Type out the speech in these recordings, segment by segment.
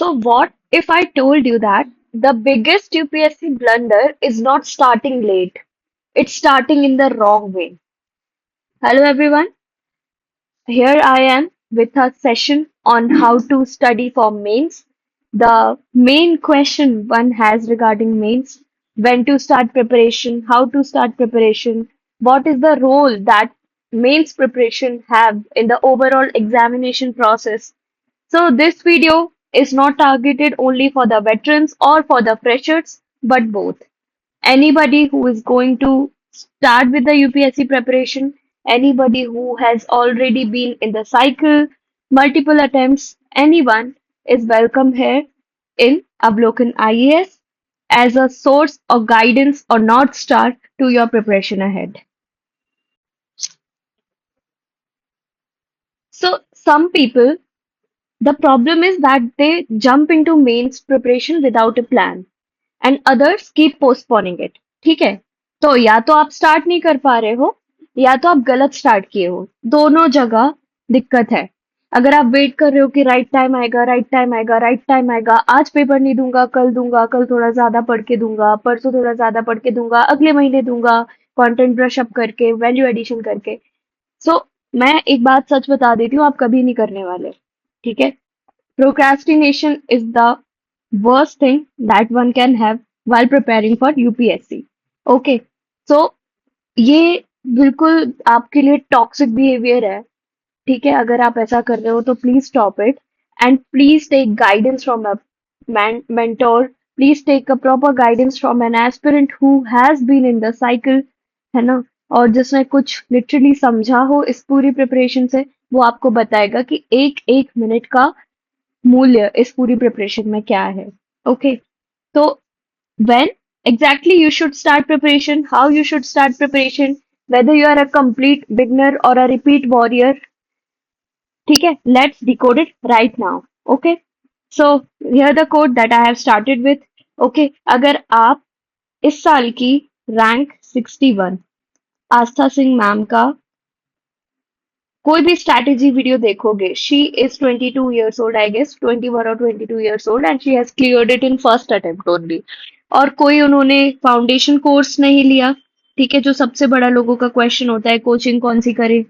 So, what if I told you that the biggest UPSC blunder is not starting late, it's starting in the wrong way? Hello, everyone. Here I am with a session on how to study for mains. The main question one has regarding mains, when to start preparation, how to start preparation, what is the role that mains preparation have in the overall examination process. So this video is not targeted only for the veterans or for the freshers, but both. Anybody who is going to start with the UPSC preparation, anybody who has already been in the cycle, multiple attempts, anyone is welcome here in Avlokan IAS as a source of guidance or North Star to your preparation ahead. So, some people, the problem is that they jump into mains preparation without a plan and others keep postponing it. ठीक है? तो या तो आप start नहीं कर पा रहे हो या तो आप गलत स्टार्ट किए हो। दोनों जगह दिक्कत है। अगर आप वेट कर रहे हो कि राइट टाइम आएगा, राइट टाइम आएगा, राइट टाइम आएगा, आज पेपर नहीं दूंगा, कल थोड़ा ज्यादा पढ़ के दूंगा, परसों थोड़ा ज्यादा पढ़ के दूंगा, अगले महीने दूंगा, कंटेंट ब्रश अप करके, वैल्यू एडिशन करके। सो मैं एक बात सच बता देती हूँ, आप कभी नहीं करने वाले। ठीक है? Procrastination is the worst thing that one can have while preparing for UPSC. Okay, so ये बिल्कुल आपके लिए टॉक्सिक बिहेवियर है। ठीक है, अगर आप ऐसा कर रहे हो तो please stop it and please take guidance from a mentor. Please take a proper guidance from an aspirant who has been in the cycle, है ना, और जिसने कुछ लिटरली समझा हो इस पूरी प्रिपरेशन से। वो आपको बताएगा कि एक एक मिनट का मूल्य इस पूरी प्रिपरेशन में क्या है। ओके, तो when exactly you should start preparation, how you should start preparation, whether you are a complete beginner or a repeat warrior, ठीक है, let's decode it right now. Okay, so here the code that I have started with. Okay, अगर आप इस साल की rank 61 आस्था Singh ma'am का कोई भी स्ट्रैटेजी वीडियो देखोगे, she is 22 years old, I guess 21 और 22 years old, and she has cleared it in first attempt only. और कोई उन्होंने फाउंडेशन कोर्स नहीं लिया। ठीक है, जो सबसे बड़ा लोगों का क्वेश्चन होता है, कोचिंग कौन सी करें।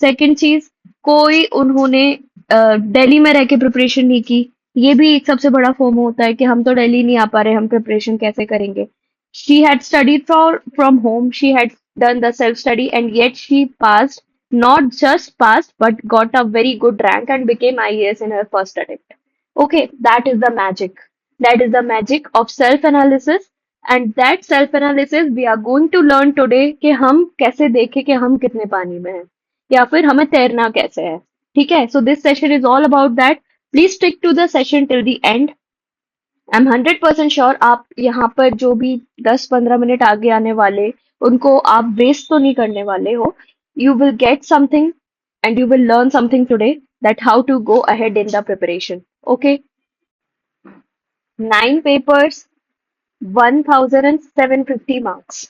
सेकंड चीज, कोई उन्होंने दिल्ली में रह के प्रिपरेशन नहीं की। ये भी एक सबसे बड़ा फोमो होता है कि हम तो दिल्ली नहीं आ पा रहे, हम प्रिपरेशन कैसे करेंगे। She had studied from home, she had done the self study, and yet she passed, not just passed, but got a very good rank and became IAS in her first attempt. Okay, that is the magic. That is the magic of self analysis. And that self analysis we are going to learn today कि हम कैसे देखें कि हम कितने पानी में हैं या फिर हमें तैरना कैसे है। ठीक है, so this session is all about that. Please stick to the session till the end. I am 100% sure आप यहाँ पर जो भी 10-15 मिनट आगे आने वाले, उनको आप वेस्ट तो नहीं करने वाले हो। You will get something and you will learn something today that how to go ahead in the preparation. Okay, 9 papers, 1750 marks.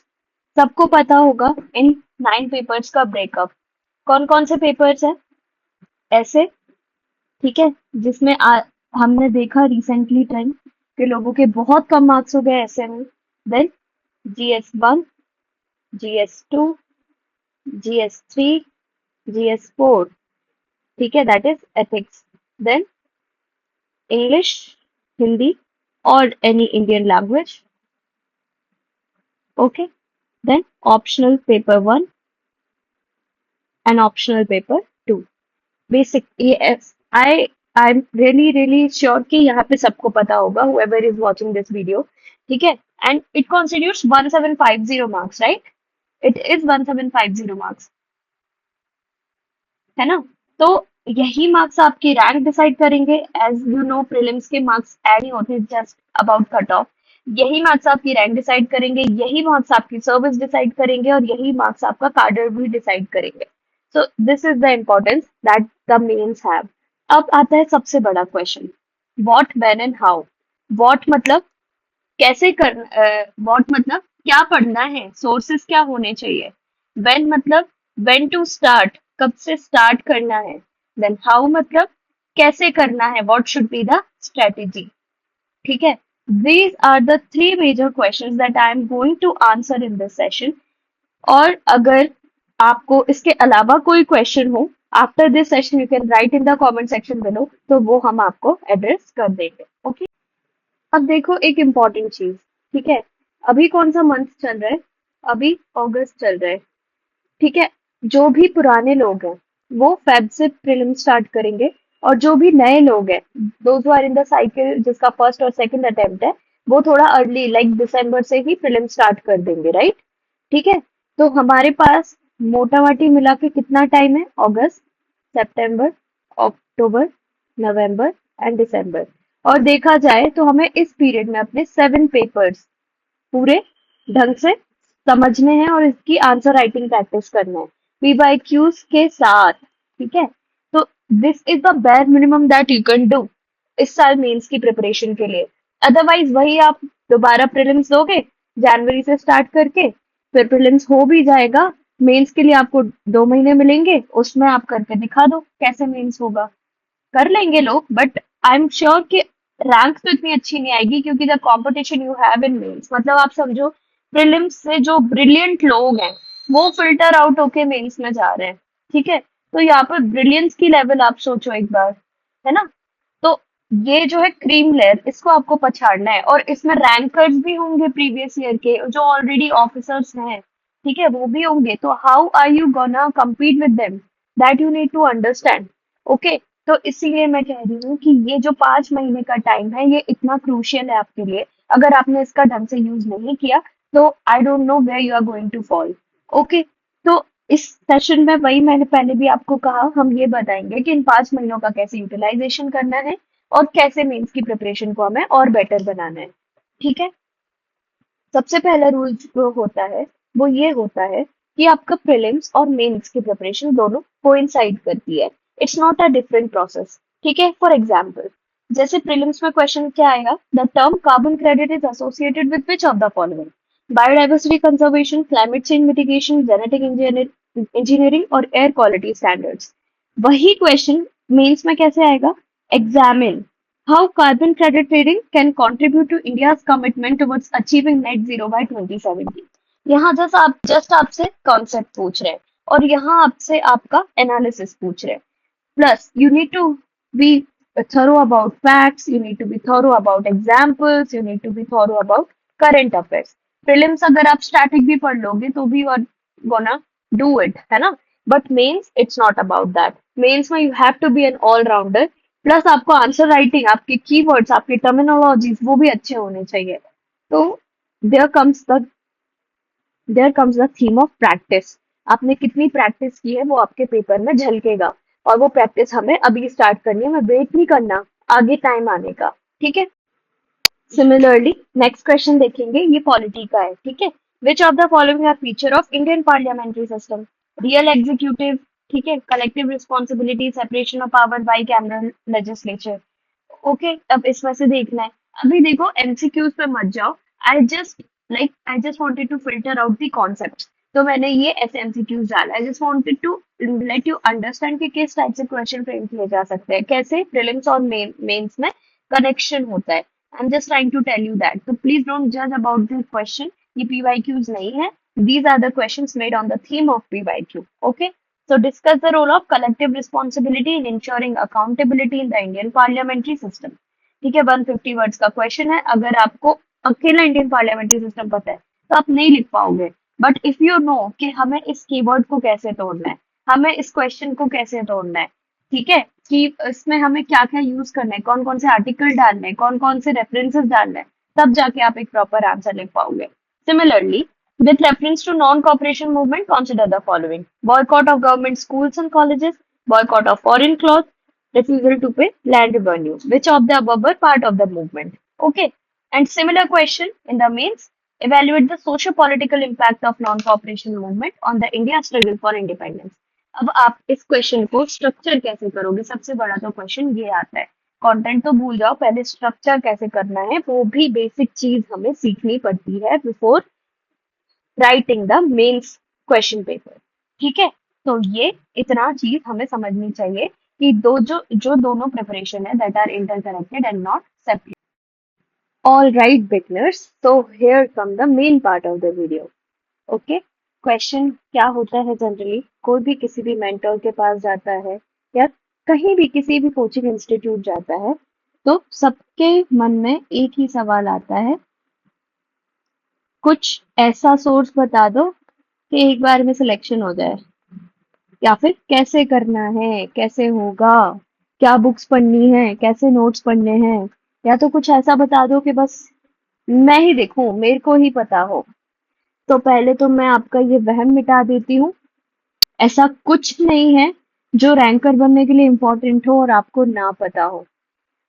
सबको पता होगा इन 9 पेपर्स का ब्रेकअप। कौन कौन से पेपर्स है ऐसे, ठीक है, जिसमें हमने देखा रिसेंटली ट्रेंड के लोगों के बहुत कम मार्क्स हो गए ऐसे में। Then GS1, GS2, GS3, GS4, ठीक है, that is ethics. Then English, Hindi और any Indian language. Okay, then optional paper 1 and optional paper 2। Basic, ये I I am really really sure कि यहाँ पे सबको पता होगा, whoever is watching this video। ठीक है, and it constitutes 1750 marks, right? It is 1750 marks, है ना? तो यही मार्क्स आपकी रैंक डिसाइड करेंगे। एज यू नो, प्रीलिम्स के मार्क्स ऐड नहीं होते, जस्ट अबाउट कट ऑफ। यही मार्क्स आपकी रैंक डिसाइड करेंगे, यही मार्क्स आपकी सर्विस डिसाइड करेंगे और यही मार्क्स आपका कार्डर भी डिसाइड करेंगे। So this is the importance that the mains have. अब आता है सबसे बड़ा question, what, when and how. What मतलब कैसे करना, व्हाट मतलब क्या पढ़ना है, सोर्सेस क्या होने चाहिए। व्हेन मतलब व्हेन टू स्टार्ट, कब से स्टार्ट करना है। देन हाउ मतलब कैसे करना है, what should be the strategy. ठीक है, these are the three major questions that I am going to answer in this session. और अगर आपको इसके अलावा कोई क्वेश्चन हो after this session, you can write in the comment section below, तो वो हम आपको एड्रेस कर देंगे। ओके, अब देखो एक इम्पॉर्टेंट चीज। ठीक है, अभी कौन सा मंथ चल रहा है? अभी अगस्त चल रहा है। ठीक है, जो भी पुराने लोग हैं वो फेब से प्रीलिम स्टार्ट करेंगे, और जो भी नए लोग हैं, those are in the cycle, जिसका फर्स्ट और सेकंड अटेम्प्ट है, वो थोड़ा अर्ली लाइक दिसंबर से ही प्रीलिम स्टार्ट कर देंगे, राइट? ठीक है, तो हमारे पास मोटा माटी मिला के कितना टाइम है? अगस्त, सितंबर, अक्टूबर, नवंबर एंड दिसंबर। और देखा जाए तो हमें इस पीरियड में अपने 7 पेपर्स पूरे ढंग से समझने हैं और इसकी आंसर राइटिंग प्रैक्टिस करना है पीवाईक्यूज के साथ। ठीक है, तो this is the bare minimum that you can do इस साल मेंस की प्रिपरेशन के लिए। अदरवाइज वही आप दोबारा प्रीलिम्स दोगे जनवरी से स्टार्ट करके, फिर प्रीलिम्स हो भी जाएगा, मेंस के लिए आपको 2 महीने मिलेंगे, उसमें आप करके दिखा दो कैसे मेंस होगा। कर लेंगे लोग, बट आई एम श्योर कि रैंक तो इतनी अच्छी नहीं आएगी, क्योंकि the competition you have in mains, मतलब आप समझो प्रीलिम्स से जो ब्रिलियंट लोग हैं वो फिल्टर आउट होके मेंस में जा रहे हैं। ठीक है, तो यहाँ पर ब्रिलियंस की लेवल आप सोचो एक बार, है ना? तो ये जो है क्रीम लेयर, इसको आपको पछाड़ना है, और इसमें रैंकर्स भी होंगे प्रीवियस ईयर के जो ऑलरेडी ऑफिसर्स हैं। ठीक है, वो भी होंगे, तो how are you gonna compete with them? That you need to understand. Okay, तो इसीलिए मैं कह रही हूँ कि ये जो 5 महीने का टाइम है ये इतना क्रूशियल है आपके लिए। अगर आपने इसका ढंग से यूज नहीं किया तो I don't know where you are going to fall. Okay, तो इस सेशन में वही मैंने पहले भी आपको कहा, हम ये बताएंगे कि इन 5 महीनों का कैसे यूटिलाइजेशन करना है और कैसे मेंस की प्रिपरेशन को हमें और बेटर बनाना है। ठीक है, सबसे पहला रूल जो होता है वो ये होता है कि आपका प्रीलिम्स और मेंस की प्रिपरेशन दोनों कोइंसाइड करती है। It's not a different process. ठीक है, फॉर एग्जाम्पल जैसे प्रीलिम्स में क्वेश्चन क्या आएगा, the term carbon credit is associated with which of the following? Biodiversity conservation, climate change mitigation, genetic engineering और एयर क्वालिटी स्टैंडर्ड्स। वही क्वेश्चन मेंस में कैसे आएगा? Examine how carbon credit trading can contribute to India's commitment towards achieving net zero by 2070। यहाँ just आपसे concept पूछ रहे हैं और यहाँ आपसे आपका एनालिसिस पूछ रहे हैं। Plus you need to be thorough about facts, you need to be thorough about examples, you need to be thorough about current affairs. Prelims अगर आप स्टैटिक भी पढ़ लोगे तो भी you are gonna do it, है ना? But mains it's not about that. Mains में you have to be an all-rounder, plus आपको आंसर राइटिंग, आपके कीवर्ड्स, आपकी टर्मिनोलॉजीज वो भी अच्छे होने चाहिए। तो there comes the there comes the theme of practice. आपने कितनी प्रैक्टिस की है वो आपके पेपर में झलकेगा, और वो प्रैक्टिस हमें अभी स्टार्ट करनी है, हमें वेट नहीं करना आगे टाइम आने का। ठीक है, सिमिलरली नेक्स्ट क्वेश्चन देखेंगे, ये पॉलिटी का है। ठीक है, which of the following are feature of Indian parliamentary system? Real executive, ठीक है, collective responsibility, separation of power, bicameral legislature. Okay, अब इसमें से देखना है। अभी देखो एमसीक्यूज पे मत जाओ, I just wanted to filter out the concept, तो मैंने ये ऐसे एमसीक्यूज डाला। I just wanted to let you understand कि किस टाइप से क्वेश्चन फ्रेम किए जा सकते हैं, कैसे प्रीलिम्स और मेंस में कनेक्शन होता है। I am just trying to tell you that, तो प्लीज डोंट जज अबाउट दिस क्वेश्चन, ये पीवाईक्यूज नहीं है। These are the questions made on the theme of PYQ. Okay, so discuss the role of collective responsibility in ensuring accountability in the Indian parliamentary system। ठीक है, 150 words का question है। अगर आपको अकेला इंडियन पार्लियामेंट्री सिस्टम पता है तो आप नहीं लिख पाओगे, बट इफ यू नो कि हमें इस कीवर्ड को कैसे तोड़ना है, हमें इस क्वेश्चन को कैसे तोड़ना है, ठीक है, कि इसमें हमें क्या क्या यूज करना है, कौन कौन से आर्टिकल डालने हैं, कौन कौन से रेफरेंसेस डालना है, तब जाके आप एक प्रॉपर आंसर लिख पाओगे। Similarly, with reference to non-cooperation movement, consider the following: boycott of government schools and colleges, boycott of foreign clothes, refusal to pay land revenue. Which of the above were part of the movement? Okay. And similar question in the mains: evaluate the socio-political impact of non-cooperation movement on the India struggle for independence। अब आप इस question को structure कैसे करोगे? सबसे बड़ा तो question ये आता है। कंटेंट तो भूल जाओ, पहले स्ट्रक्चर कैसे करना है वो भी बेसिक चीज हमें सीखनी पड़ती है before writing the mains question paper. ठीक है, तो ये इतना चीज हमें समझनी चाहिए कि दो जो जो दोनों प्रिपरेशन है that are interconnected and not separate. All right, beginners. So here come the main part of the video. Okay. Question क्या होता है जनरली, कोई भी किसी भी मेंटर के पास जाता है या कहीं भी किसी भी कोचिंग इंस्टीट्यूट जाता है, तो सबके मन में एक ही सवाल आता है, कुछ ऐसा सोर्स बता दो कि एक बार में सिलेक्शन हो जाए, या फिर कैसे करना है, कैसे होगा, क्या बुक्स पढ़नी है, कैसे नोट्स पढ़ने हैं, या तो कुछ ऐसा बता दो कि बस मैं ही देखूं, मेरे को ही पता हो. तो पहले तो मैं आपका ये वहम मिटा देती हूँ, ऐसा कुछ नहीं है जो रैंकर बनने के लिए इम्पोर्टेंट हो और आपको ना पता हो.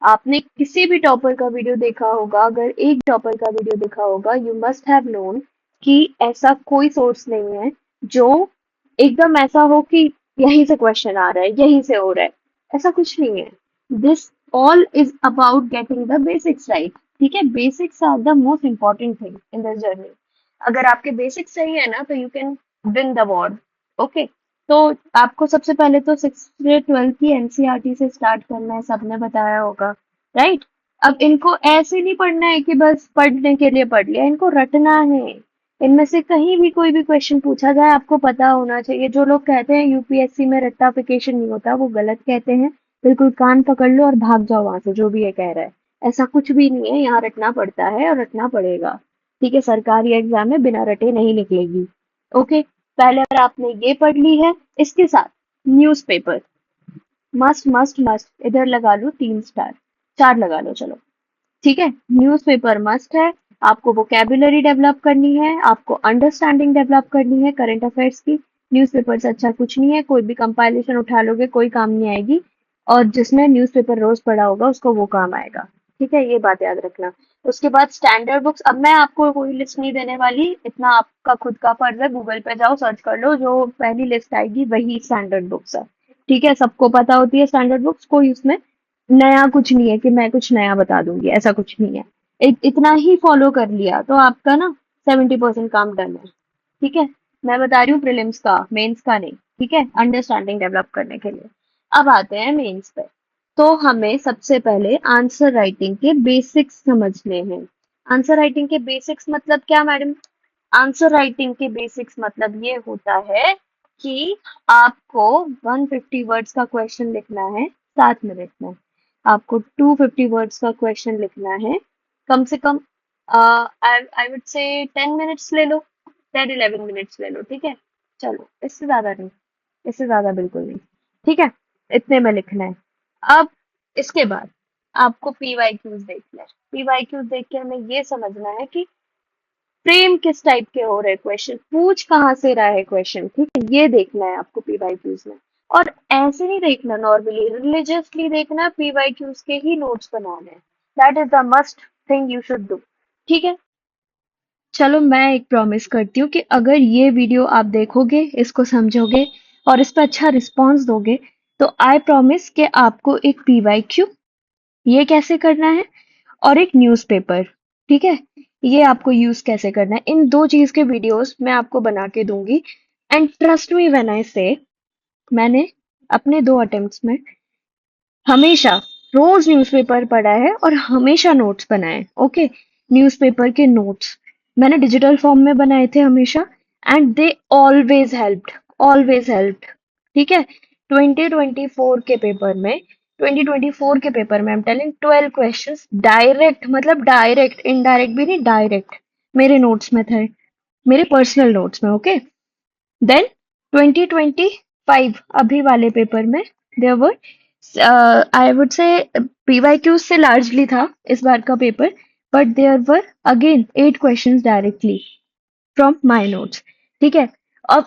आपने किसी भी टॉपर का वीडियो देखा होगा, अगर एक टॉपर का वीडियो देखा होगा, यू मस्ट हैव नोन कि ऐसा कोई सोर्स नहीं है जो एकदम ऐसा हो कि यहीं से क्वेश्चन आ रहा है, यहीं से हो रहा है. ऐसा कुछ नहीं है. This all is about getting the basics right. ठीक है, basics are the most important thing in this journey. अगर आपके बेसिक्स सही है ना, तो you can win the war. Okay. तो आपको सबसे पहले तो 6 से 12 की एनसीईआरटी से स्टार्ट करना है, सबने बताया होगा, राइट. अब इनको ऐसे नहीं पढ़ना है कि बस पढ़ने के लिए पढ़ लिया, इनको रटना है. इनमें से कहीं भी कोई भी क्वेश्चन पूछा जाए, आपको पता होना चाहिए. जो लोग कहते हैं यूपीएससी में रट्टाफिकेशन नहीं होता, वो गलत कहते हैं. बिल्कुल कान पकड़ लो और भाग जाओ वहां से, जो भी ये कह रहा है. ऐसा कुछ भी नहीं है, यहाँ रटना पड़ता है और रटना पड़ेगा. ठीक है, सरकारी एग्जाम में बिना रटे नहीं निकलेगी. ओके. पहले अगर आपने ये पढ़ ली है, इसके साथ न्यूज़पेपर मस्ट मस्ट मस्ट, इधर लगा लो 3 स्टार, 4 लगा लो चलो. ठीक है, न्यूज़पेपर मस्ट है. आपको वोकेबुलरी डेवलप करनी है, आपको अंडरस्टैंडिंग डेवलप करनी है करंट अफेयर्स की. न्यूज़पेपर से अच्छा कुछ नहीं है, कोई भी कंपाइलेशन उठा लोगे कोई काम नहीं आएगी, और जिसने न्यूज़पेपर रोज पढ़ा होगा उसको वो काम आएगा. ठीक है, ये बात याद रखना. उसके बाद स्टैंडर्ड बुक्स, अब मैं आपको कोई लिस्ट नहीं देने वाली, इतना आपका खुद का फर्ज है. गूगल पे जाओ, सर्च कर लो, जो पहली लिस्ट आएगी वही स्टैंडर्ड बुक्स है. ठीक है, सबको पता होती है स्टैंडर्ड बुक्स, कोई उसमें नया कुछ नहीं है कि मैं कुछ नया बता दूंगी, ऐसा कुछ नहीं है. इतना ही फॉलो कर लिया तो आपका ना 70% काम डन है. ठीक है, मैं बता रही हूँ प्रीलिम्स का, मेंस का नहीं. ठीक है, अंडरस्टैंडिंग डेवलप करने के लिए. अब आते हैं मेंस पे. तो हमें सबसे पहले आंसर राइटिंग के बेसिक्स समझने हैं. आंसर राइटिंग के बेसिक्स मतलब क्या मैडम? आंसर राइटिंग के बेसिक्स मतलब ये होता है कि आपको 150 वर्ड्स का क्वेश्चन लिखना है 7 मिनट में. आपको 250 वर्ड्स का क्वेश्चन लिखना है कम से कम, आई वुड से 10 मिनट्स ले लो, 10-11 मिनट्स ले लो. ठीक है, चलो इससे ज्यादा नहीं, इससे ज्यादा बिल्कुल नहीं. ठीक है, इतने में लिखना है. अब इसके बाद आपको पीवाईक्यूज देखना है. पीवाईक्यूज देख के हमें ये समझना है कि फ्रेम किस टाइप के हो रहे क्वेश्चन, पूछ कहाँ से रहा है क्वेश्चन. ठीक है, ये देखना है आपको पीवाईक्यूज में. और ऐसे नहीं देखना नॉर्मली, रिलीजियसली देखना, पीवाईक्यूज के ही नोट्स बनाने हैं. That is the must thing you should do. ठीक है, चलो मैं एक प्रॉमिस करती हूँ कि अगर ये वीडियो आप देखोगे, इसको समझोगे और इस पर अच्छा रिस्पॉन्स दोगे, तो आई प्रॉमिस कि आपको एक पीवाईक्यू, ये कैसे करना है, और एक न्यूज़पेपर, ठीक है, ये आपको यूज कैसे करना है, इन दो चीज के वीडियोस मैं आपको बना के दूंगी. And trust me when I से, मैंने अपने 2 अटेम्प्ट्स में हमेशा रोज न्यूज़पेपर पढ़ा है और हमेशा नोट्स बनाए. ओके, न्यूज़पेपर के नोट्स मैंने डिजिटल फॉर्म में बनाए थे हमेशा, and they always helped, always helped. ठीक है, 2024 के पेपर में I am telling 12 questions direct, मतलब डायरेक्ट, इनडायरेक्ट भी नहीं, डायरेक्ट मेरे नोट्स में थे, मेरे पर्सनल नोट्स में. ओके, देन 2025 अभी वाले पेपर में there were, I would say PYQ से लार्जली था इस बार का paper, but there were again 8 questions directly from my notes. ठीक है, अब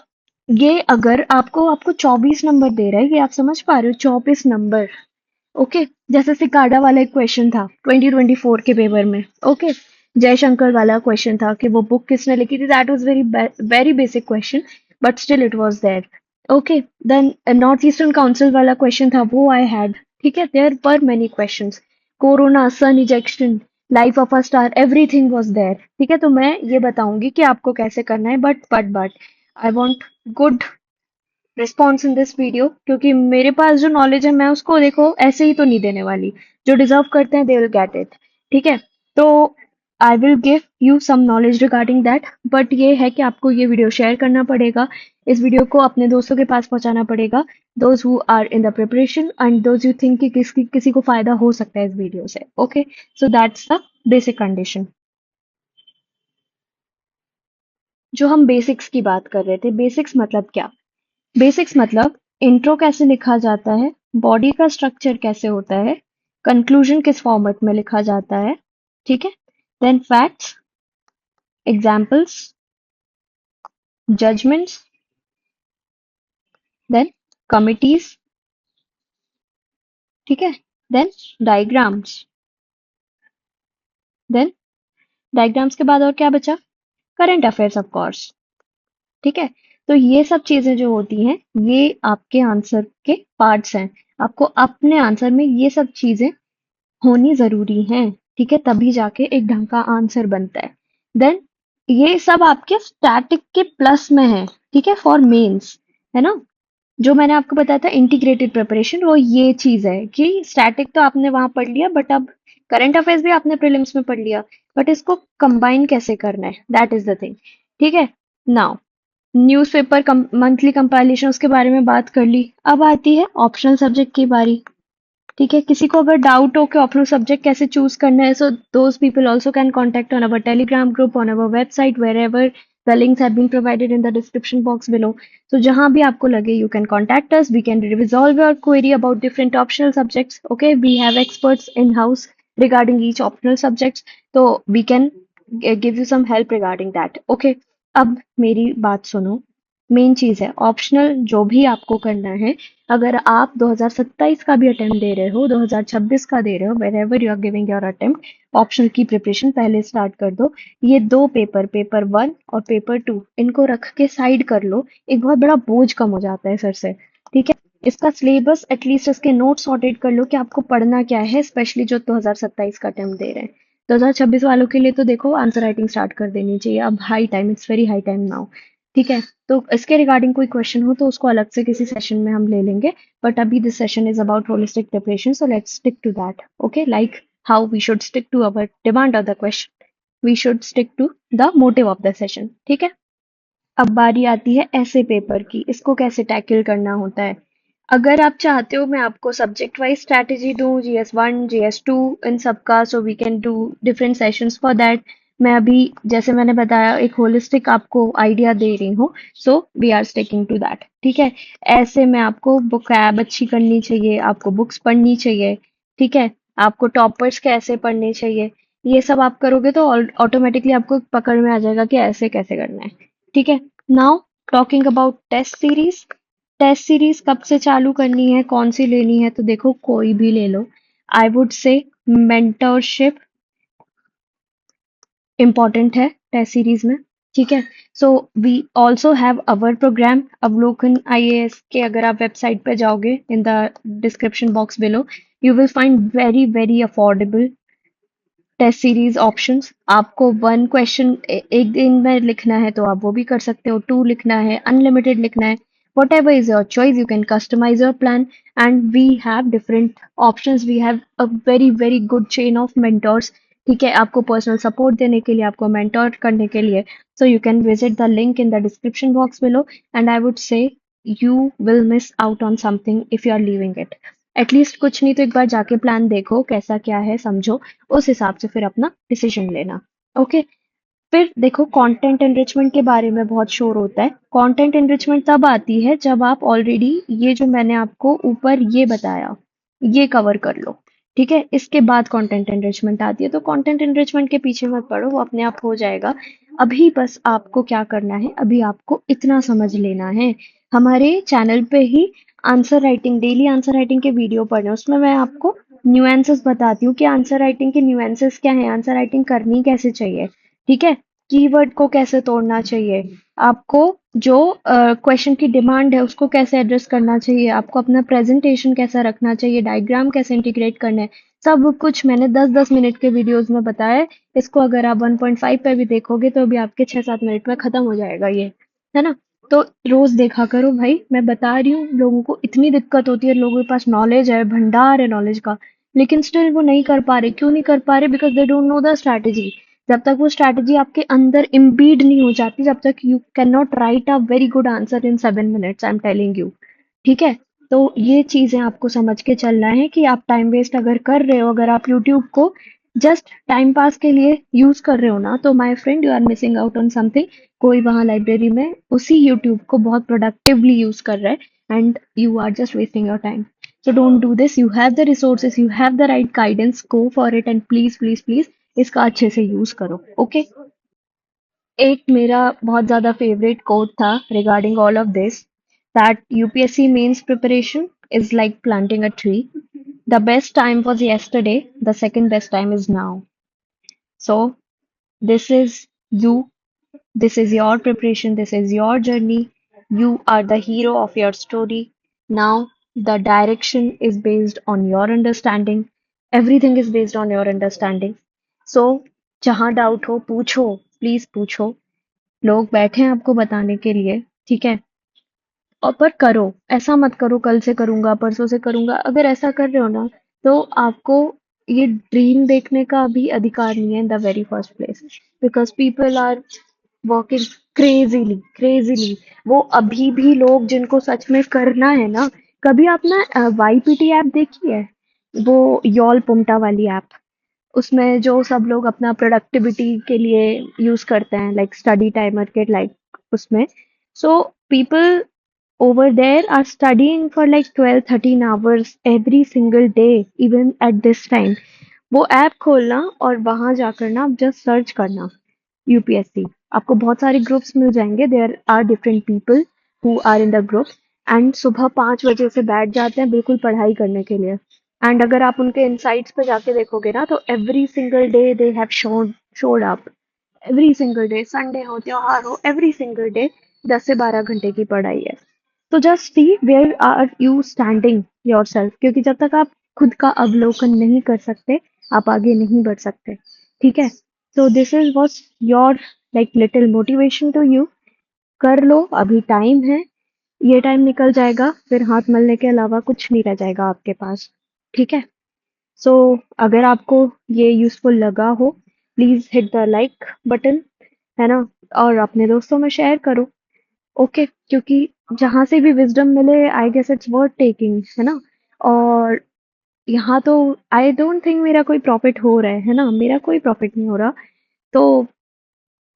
ये अगर आपको आपको 24 नंबर दे रहा है, ये आप समझ पा रहे हो, 24 नंबर. ओके, जैसे सिकाडा वाला एक क्वेश्चन था 2024 के पेपर में. ओके, जयशंकर वाला क्वेश्चन था कि वो बुक किसने लिखी थी, that was very very basic question, but still it was there. Okay, then north eastern council वाला क्वेश्चन था, वो आई हैड. ठीक है, there were many questions, corona, sun ejection, life of a star, everything was there. ठीक है, तो मैं ये बताऊंगी कि आपको कैसे करना है, but I want good response in this video, क्योंकि मेरे पास जो नॉलेज है मैं उसको देखो ऐसे ही तो नहीं देने वाली। जो डिजर्व करते हैं दे विल गेट इट। ठीक है। तो I will give you some knowledge regarding that, but ये है कि आपको ये वीडियो शेयर करना पड़ेगा। इस वीडियो को अपने दोस्तों के पास पहुंचाना पड़ेगा, those who are in the preparation and those you think कि किसी को फायदा हो सकता है इस वीडियो से। Okay, so that's the basic condition. जो हम बेसिक्स की बात कर रहे थे, बेसिक्स मतलब क्या? बेसिक्स मतलब इंट्रो कैसे लिखा जाता है, बॉडी का स्ट्रक्चर कैसे होता है, कंक्लूजन किस फॉर्मेट में लिखा जाता है। ठीक है। Then facts, examples, judgments, then committees. ठीक है। Then diagrams. देन डायग्राम्स के बाद और क्या बचा? Current affairs of course. ठीक है। तो ये सब चीजें जो होती हैं ये आपके आंसर के पार्ट्स हैं। आपको अपने आंसर में ये सब चीजें होनी ज़रूरी है। ठीक है, तभी जाके एक ढंग का आंसर बनता है। देन ये सब आपके स्टैटिक के प्लस में है। ठीक है, फॉर मेंस, है ना? जो मैंने आपको बताया था इंटीग्रेटेड प्रिपरेशन, वो ये चीज है कि स्टैटिक तो आपने वहां पढ़ लिया, बट अब करंट अफेयर्स भी आपने प्रीलिम्स में पढ़ लिया, बट इसको कंबाइन कैसे करना है, दैट इज द थिंग। ठीक है। नाउ न्यूज़पेपर मंथली कंपाइलेशन, उसके बारे में बात कर ली। अब आती है ऑप्शनल सब्जेक्ट की बारी। ठीक है, किसी को अगर डाउट हो कि ऑप्शनल सब्जेक्ट कैसे चूज करना है, so those people also can contact on our Telegram group, on our website, wherever the links have been provided in the description box below. तो जहां भी आपको लगे you can contact us, we can resolve your query about different optional subjects. Okay, we have experts in house regarding each optional subjects, तो we can give you some help regarding that. Okay, अब मेरी बात सुनो। Main चीज है optional जो भी आपको करना है, अगर आप 2027 का भी अटेम्प्ट दे रहे हो, 2026 का दे रहे हो, wherever you are giving your attempt, optional की प्रिपरेशन पहले स्टार्ट कर दो। ये दो पेपर, पेपर 1 और पेपर 2, इनको रख के साइड कर लो। एक बहुत बड़ा बोझ कम हो जाता है सर से। ठीक है। इसका सिलेबस एटलीस्ट इसके नोट्स सॉर्टेड कर लो कि आपको पढ़ना क्या है, स्पेशली जो 2027 का अटेम्प्ट दे रहे हैं। 2026 वालों के लिए तो देखो आंसर राइटिंग स्टार्ट कर देनी चाहिए अब, high time, it's very high time now. ठीक है। तो इसके रिगार्डिंग कोई क्वेश्चन हो तो उसको अलग से किसी सेशन में हम ले लेंगे, बट अभी this session is about holistic preparation, so let's stick to that. Okay, like how we should stick to our demand of the question, we should stick to the motive of the session. ठीक है। अब बारी आती है ऐसे paper की, इसको कैसे टैकल करना होता है। अगर आप चाहते हो मैं आपको सब्जेक्ट वाइज स्ट्रैटेजी दूं, GS1 GS2 इन सब का, so we can do different sessions for that. मैं अभी जैसे मैंने बताया एक होलिस्टिक आपको आइडिया दे रही हूँ, so we are sticking to that. ठीक है। ऐसे में आपको बुक ऐप अच्छी करनी चाहिए, आपको बुक्स पढ़नी चाहिए। ठीक है। आपको टॉपर्स कैसे पढ़ने चाहिए, ये सब आप करोगे तो ऑटोमेटिकली आपको पकड़ में आ जाएगा कि ऐसे कैसे करना है। ठीक है। Now talking about test series. Test series कब से चालू करनी है, कौन सी लेनी है, तो देखो कोई भी ले लो। I would say mentorship important है टेस्ट सीरीज में। ठीक है। So we also have our program Avalokan IAS के, अगर आप वेबसाइट पे जाओगे in the description box below, you will find very very affordable test series options. आपको वन क्वेश्चन एक दिन में लिखना है तो आप वो भी कर सकते हो, टू लिखना है, अनलिमिटेड लिखना है, whatever is your choice, you can customize your plan. And we have different options, we have a very very good chain of mentors. ठीक है, आपको पर्सनल सपोर्ट देने के लिए, आपको मेंटोर करने के लिए, so you can visit the link in the description box below, and I would से you will miss out on something if you are leaving it. At least कुछ नहीं तो एक बार जाके प्लान देखो कैसा क्या है, समझो, उस हिसाब से फिर अपना डिसीजन लेना। ओके। फिर देखो कंटेंट एनरिचमेंट के बारे में बहुत शोर होता है। कंटेंट एनरिचमेंट तब आती है जब आप ऑलरेडी ये जो मैंने आपको ऊपर ये बताया ये कवर कर लो। ठीक है, इसके बाद कंटेंट एनरिचमेंट आती है, तो कंटेंट एनरिचमेंट के पीछे मत पड़ो, वो अपने आप हो जाएगा। अभी बस आपको क्या करना है, अभी आपको इतना समझ लेना है। हमारे चैनल पे ही answer writing, daily answer writing के वीडियो पढ़ने, उसमें मैं आपको न्यूएंसेस बताती हूँ कि आंसर राइटिंग के न्यूएंसेस क्या है, आंसर राइटिंग करनी कैसे चाहिए। ठीक है। कीवर्ड को कैसे तोड़ना चाहिए, आपको जो क्वेश्चन की डिमांड है उसको कैसे एड्रेस करना चाहिए, आपको अपना प्रेजेंटेशन कैसा रखना चाहिए, डायग्राम कैसे इंटीग्रेट करना है, सब कुछ मैंने 10-10 मिनट के वीडियोस में बताया है। इसको अगर आप 1.5 पे भी देखोगे तो भी आपके 6-7 मिनट में खत्म हो जाएगा ये, है ना? तो रोज देखा करो भाई, मैं बता रही हूँ लोगों को इतनी दिक्कत होती है, लोगों के पास नॉलेज है, भंडार है नॉलेज का, लेकिन स्टिल वो नहीं कर पा रहे। क्यों नहीं कर पा रहे? Because they don't know the strategy. जब तक वो स्ट्रैटेजी आपके अंदर इम्बीड नहीं हो जाती, जब तक you can not right a very good answer in 7 minutes, I am telling you. ठीक है? तो ये चीजें आपको समझ के चलना है कि आप टाइम वेस्ट अगर कर रहे हो, अगर आप यूट्यूब को जस्ट टाइम पास के लिए यूज कर रहे हो ना, तो my friend you are missing out on something. कोई वहाँ लाइब्रेरी में उसी यूट्यूब को बहुत प्रोडक्टिवली यूज कर रहा है, and you are just wasting your time. So don't do this. You have the resources, you have the right guidance, go for it, and please please please इसका अच्छे से यूज करो। Okay? एक मेरा बहुत ज्यादा फेवरेट कोट था regarding all of this, that UPSC mains preparation is like planting a tree. The best time was yesterday, the second best time is now. So this is you. This is your preparation. This is your journey. You are the hero of your story. Now, the direction is based on your understanding. Everything is based on your understanding. So, जहाँ doubt हो पूछो, please पूछो। लोग बैठे हैं आपको बताने के लिए, ठीक है? और पर करो, ऐसा मत करो कल से करूंगा, परसों से करूंगा। अगर ऐसा कर रहे हो ना, तो आपको ये ड्रीम देखने का भी अधिकार नहीं है in the very first place, because people are working crazily crazily. वो अभी भी लोग जिनको सच में करना है ना, कभी आप ना वाईपीटी ऐप देखी है? वो यॉल पुमटा वाली ऐप, उसमें जो सब लोग अपना प्रोडक्टिविटी के लिए यूज करते हैं, लाइक स्टडी टाइमर के लाइक उसमें। So people over there are studying for like 12-13 hours every single day, even at this time. वो ऐप खोलना और वहां जाकर ना आप जस्ट सर्च करना यूपीएससी, आपको बहुत सारे ग्रुप्स मिल जाएंगे। There are different people who are in the group, and सुबह 5 बजे से बैठ जाते हैं बिल्कुल पढ़ाई करने के लिए। एंड अगर आप उनके इनसाइट्स पे जाके देखोगे ना, तो every single day they have showed up. Every single day, Sunday हो त्योहार हो, एवरी सिंगल डे 10 से 12 घंटे की पढ़ाई है। तो just see where are you standing yourself, क्योंकि जब तक आप खुद का अवलोकन नहीं कर सकते, आप आगे नहीं बढ़ सकते। ठीक है? So this is what your like little motivation to you. कर लो, अभी टाइम है। ये टाइम निकल जाएगा, फिर हाथ मलने के अलावा कुछ नहीं रह जाएगा आपके पास। ठीक है? सो अगर आपको ये यूजफुल लगा हो, please hit the like button, है ना? और अपने दोस्तों में शेयर करो। ओके? क्योंकि जहां से भी विजडम मिले, I guess it's worth taking, है ना? और यहाँ तो आई डोंट थिंक मेरा कोई प्रॉफिट हो रहा है ना? मेरा कोई प्रॉफिट नहीं हो रहा। तो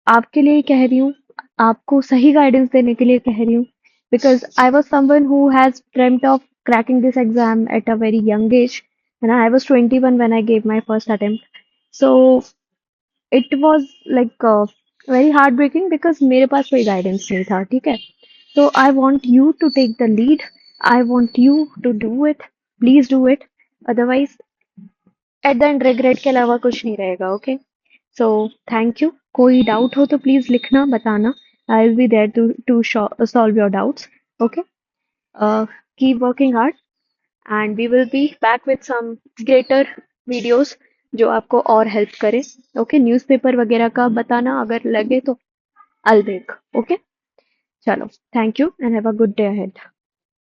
आपके लिए कह रही हूँ, आपको सही गाइडेंस देने के लिए कह रही हूँ, because I was someone who has dreamed of cracking this exam at a very young age, and I was 21 when I gave my first attempt. So it was like very heartbreaking because मेरे पास कोई guidance नहीं था। ठीक है? तो I want you to take the lead, I want you to do it, please do it. Otherwise at the end regret के अलावा कुछ नहीं रहेगा। ओके? So thank you. कोई डाउट हो तो प्लीज लिखना, बताना। I will be there to solve your doubts. Okay? Keep working hard, and we will be back with some greater videos जो आपको और हेल्प करे। ओके? न्यूज़पेपर वगैरह का बताना अगर लगे तो, I'll make. ओके? चलो, thank you and have a good day ahead.